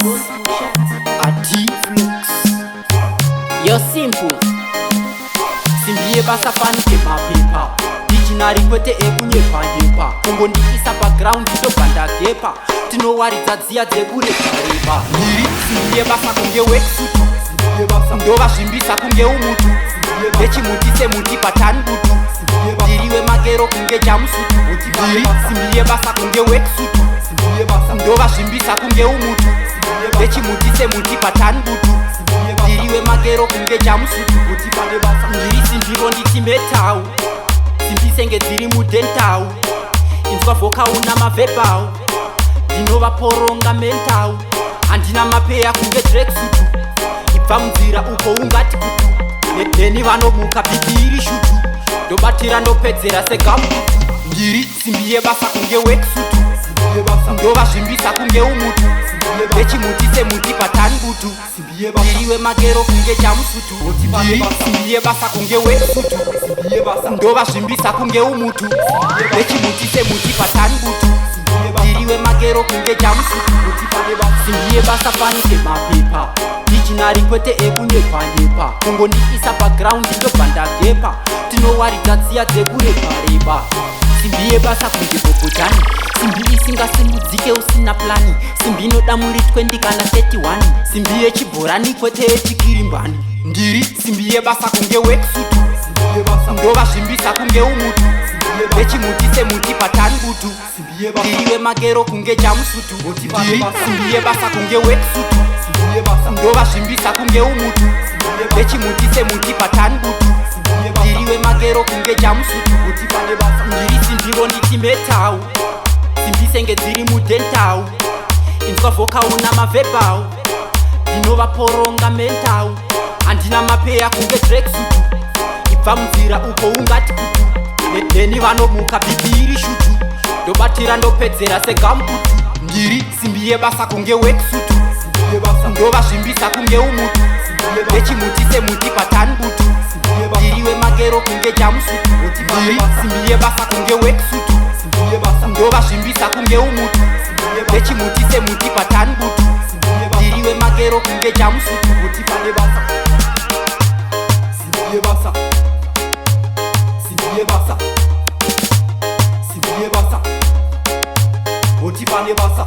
Adi Flexx. You're simple. Simbi yebasa fanike mapepa. Dictionary kwete ekunyepa nyepa. Kongo ndikisa background ndobanda gepa. Tinowaridza dziya dzekureba. Simbi yebasa kunge weksutu. Ndova zvimbisa kunge umutu. Nechimuti semuti patanbutu. Ndiriwe magero kunge jamusutu. Simbi yebasa kunge weksutu. Ndova zvimbisa kunge umutu. Nechimuti semuti patanbutu. Ndiriwe magero kunge jamusutu. Ndiri simbivo nditi metau. Simbi senge dziri mudentau. Inzwa voka una mavebau. Ndinova poronga mentau. Handina mapeya kunge tracksutu. Ibva munzira uko ungati kutu. Neni vanomuka bhibhiri shutu. Ndobatira ndopedzera segambutu. Ndiri simbi yebasa kunge weksutu. Ndova zvimbisa kunge umutu. Nechimuti semuti patanbutu. Ndiriwe magero kunge jamusutu. Simbi yebasa kunge weksutu. Ndova zvimbisa kunge umutu. Nechimuti semuti patanbutu. Ndiriwe magero kunge jamusutu. Simbi yebasa fanike mapepa. Dictionary kwete ekunyepa. Kongo ndikisa background ndobanda gepa. Tinowaridza dziya dzekureba. Simbi yebasa kunge bobotani. Simbi isingasimudzike usina plani. Simbi inoda muri 20 kana 31. Simbi yechibhorani kwete yechikirimbani. Ndiri simbi yebasa kunge weksutu. Ndova zvimbisa kunge umutu. Nechimuti semuti patanbutu. Ndiriwe magero kunge jamusutu. Simbi yebasa kunge weksutu. Ndova zvimbisa kunge umutu. Nechimuti semuti patanbutu. Ndiriwe magero kunge jamusutu. Ndiri simbivo nditi metau. Simbi senge dziri mudentau. Inzwa voka una mavebau. Ndinova poronga mentau. Handina mapeya kunge tracksutu. Ibva munzira uko ungati kutu. Neni vanomuka bhibhiri shutu. Ndobatira ndopedzera segambutu. Ndiri simbi yebasa kunge weksutu. Ndova zvimbisa kunge umutu. Nechimuti semuti patanbutu. Ndiriwe magero kunge jamusutu. Ndiri simbi yebasa kunge weksutu. Ndova zvimbisa kunge umutu. Nechimuti semuti patanbutu. Ndiriwe magero kunge jamusutu. Simbi yebasa. Simbi yebasa. Simbi yebasa. Simbi yebasa.